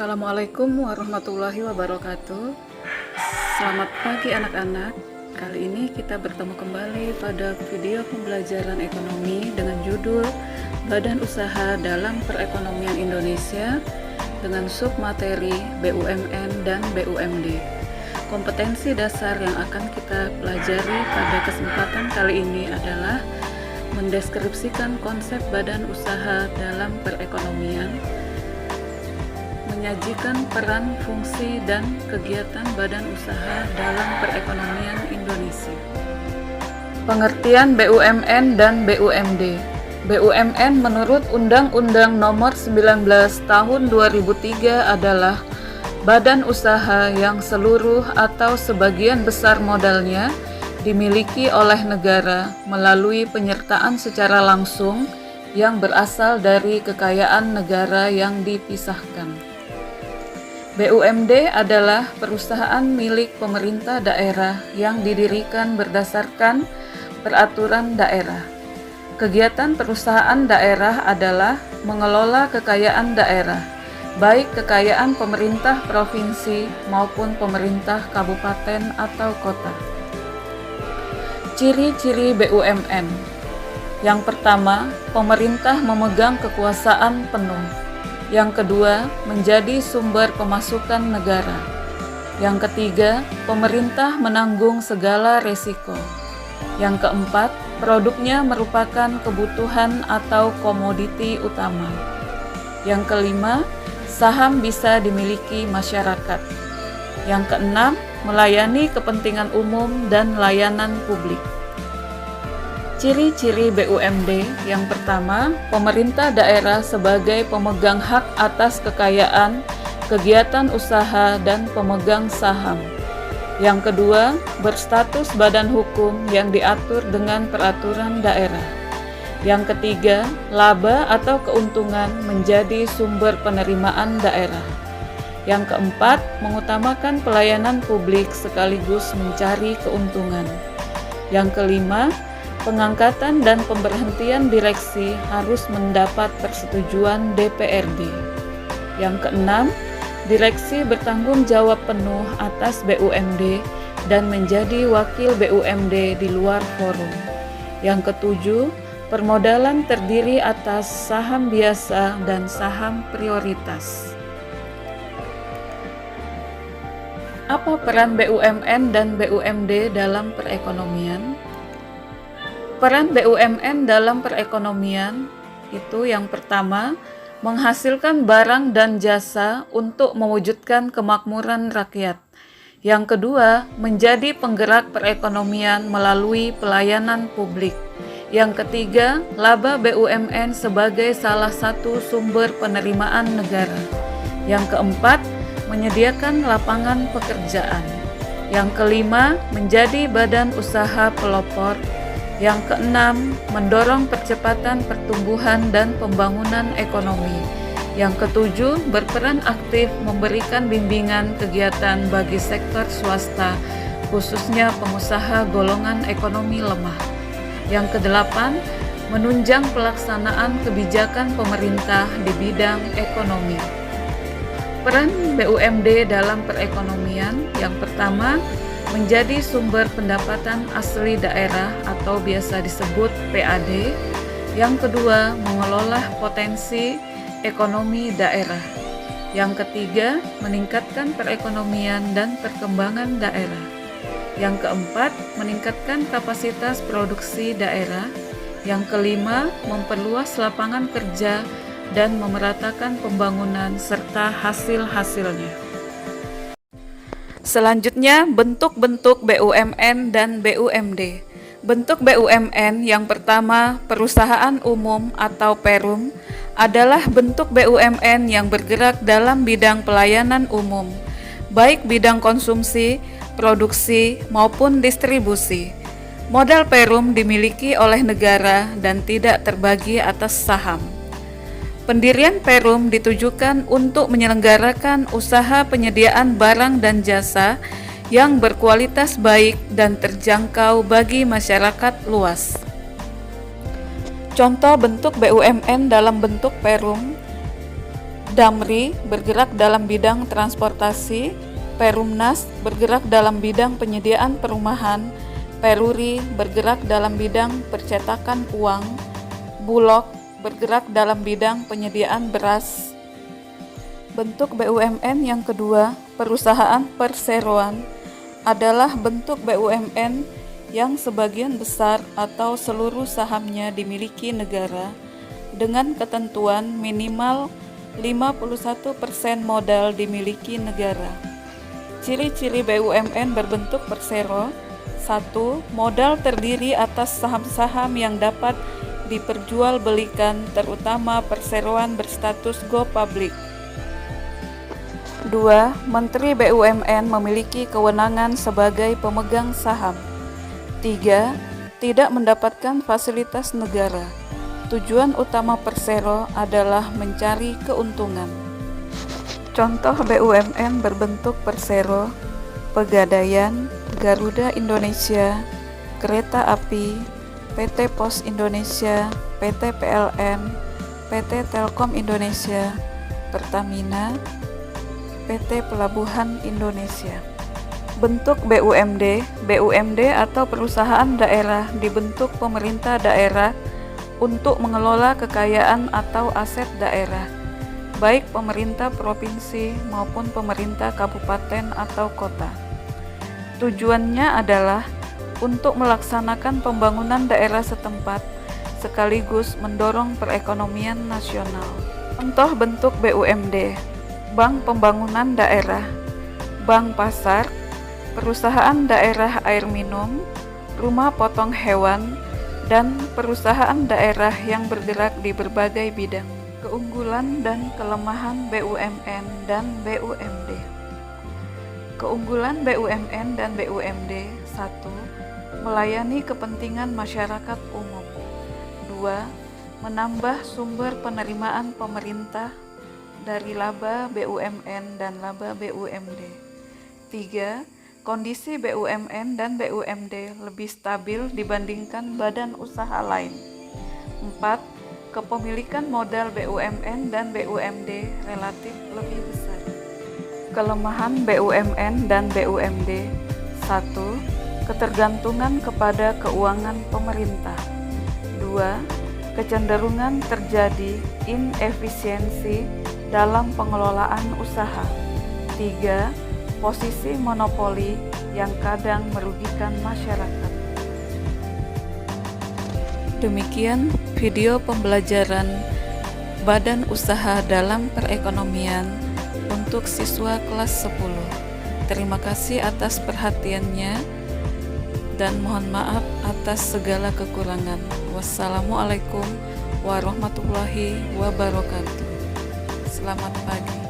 Assalamualaikum warahmatullahi wabarakatuh. Selamat pagi anak-anak. Kali ini kita bertemu kembali pada video pembelajaran ekonomi dengan judul Badan Usaha dalam Perekonomian Indonesia dengan submateri BUMN dan BUMD. Kompetensi dasar yang akan kita pelajari pada kesempatan kali ini adalah mendeskripsikan konsep badan usaha dalam perekonomian, menyajikan peran, fungsi, dan kegiatan badan usaha dalam perekonomian Indonesia. Pengertian BUMN dan BUMD. BUMN menurut Undang-Undang Nomor 19 Tahun 2003 adalah badan usaha yang seluruh atau sebagian besar modalnya dimiliki oleh negara melalui penyertaan secara langsung yang berasal dari kekayaan negara yang dipisahkan. BUMD adalah perusahaan milik pemerintah daerah yang didirikan berdasarkan peraturan daerah. Kegiatan perusahaan daerah adalah mengelola kekayaan daerah, baik kekayaan pemerintah provinsi maupun pemerintah kabupaten atau kota. Ciri-ciri BUMN. Yang pertama, pemerintah memegang kekuasaan penuh. Yang kedua, menjadi sumber pemasukan negara. Yang ketiga, pemerintah menanggung segala resiko. Yang keempat, produknya merupakan kebutuhan atau komoditi utama. Yang kelima, saham bisa dimiliki masyarakat. Yang keenam, melayani kepentingan umum dan layanan publik. Ciri-ciri BUMD. Yang pertama, pemerintah daerah sebagai pemegang hak atas kekayaan, kegiatan usaha, dan pemegang saham. Yang kedua, berstatus badan hukum yang diatur dengan peraturan daerah. Yang ketiga, laba atau keuntungan menjadi sumber penerimaan daerah. Yang keempat, mengutamakan pelayanan publik sekaligus mencari keuntungan. Yang kelima, pengangkatan dan pemberhentian direksi harus mendapat persetujuan DPRD. Yang keenam, direksi bertanggung jawab penuh atas BUMD dan menjadi wakil BUMD di luar forum. Yang ketujuh, permodalan terdiri atas saham biasa dan saham prioritas. Apa peran BUMN dan BUMD dalam perekonomian? Peran BUMN dalam perekonomian itu yang pertama, menghasilkan barang dan jasa untuk mewujudkan kemakmuran rakyat. Yang kedua, menjadi penggerak perekonomian melalui pelayanan publik. Yang ketiga, laba BUMN sebagai salah satu sumber penerimaan negara. Yang keempat, menyediakan lapangan pekerjaan. Yang kelima, menjadi badan usaha pelopor. Yang keenam, mendorong percepatan pertumbuhan dan pembangunan ekonomi. Yang ketujuh, berperan aktif memberikan bimbingan kegiatan bagi sektor swasta, khususnya pengusaha golongan ekonomi lemah. Yang kedelapan, menunjang pelaksanaan kebijakan pemerintah di bidang ekonomi. Peran BUMD dalam perekonomian, yang pertama, menjadi sumber pendapatan asli daerah atau biasa disebut PAD. Yang kedua, mengelola potensi ekonomi daerah. Yang ketiga, meningkatkan perekonomian dan perkembangan daerah. Yang keempat, meningkatkan kapasitas produksi daerah. Yang kelima, memperluas lapangan kerja dan memeratakan pembangunan serta hasil-hasilnya. Selanjutnya, bentuk-bentuk BUMN dan BUMD. Bentuk BUMN yang pertama, perusahaan umum atau perum, adalah bentuk BUMN yang bergerak dalam bidang pelayanan umum, baik bidang konsumsi, produksi, maupun distribusi. Modal perum dimiliki oleh negara dan tidak terbagi atas saham. Pendirian perum ditujukan untuk menyelenggarakan usaha penyediaan barang dan jasa yang berkualitas baik dan terjangkau bagi masyarakat luas. Contoh bentuk BUMN dalam bentuk perum Damri bergerak dalam bidang transportasi, Perumnas bergerak dalam bidang penyediaan perumahan, Peruri bergerak dalam bidang percetakan uang, Bulog bergerak dalam bidang penyediaan beras. Bentuk BUMN yang kedua, perusahaan perseroan, adalah bentuk BUMN yang sebagian besar atau seluruh sahamnya dimiliki negara dengan ketentuan minimal 51% modal dimiliki negara. Ciri-ciri BUMN berbentuk persero: 1. Modal terdiri atas saham-saham yang dapat diperjualbelikan, terutama perseroan berstatus go public. 2. Menteri BUMN memiliki kewenangan sebagai pemegang saham. 3. Tidak mendapatkan fasilitas negara. Tujuan utama persero adalah mencari keuntungan. Contoh BUMN berbentuk persero: Pegadaian, Garuda Indonesia, Kereta Api, PT Pos Indonesia, PT PLN, PT Telkom Indonesia, Pertamina, PT Pelabuhan Indonesia. Bentuk BUMD. BUMD atau perusahaan daerah dibentuk pemerintah daerah untuk mengelola kekayaan atau aset daerah, baik pemerintah provinsi maupun pemerintah kabupaten atau kota. Tujuannya adalah untuk melaksanakan pembangunan daerah setempat sekaligus mendorong perekonomian nasional. Contoh bentuk BUMD: Bank Pembangunan Daerah, Bank Pasar, Perusahaan Daerah Air Minum, Rumah Potong Hewan, dan perusahaan daerah yang bergerak di berbagai bidang. Keunggulan dan kelemahan BUMN dan BUMD. Keunggulan BUMN dan BUMD: 1. Melayani kepentingan masyarakat umum. 2. Menambah sumber penerimaan pemerintah dari laba BUMN dan laba BUMD. 3. Kondisi BUMN dan BUMD lebih stabil dibandingkan badan usaha lain. 4. Kepemilikan modal BUMN dan BUMD relatif lebih besar. Kelemahan BUMN dan BUMD: 1. Ketergantungan kepada keuangan pemerintah. 2. Kecenderungan terjadi inefisiensi dalam pengelolaan usaha. 3. Posisi monopoli yang kadang merugikan masyarakat. Demikian video pembelajaran Badan Usaha dalam Perekonomian untuk siswa kelas 10. Terima kasih atas perhatiannya dan mohon maaf atas segala kekurangan. Wassalamualaikum warahmatullahi wabarakatuh. Selamat pagi.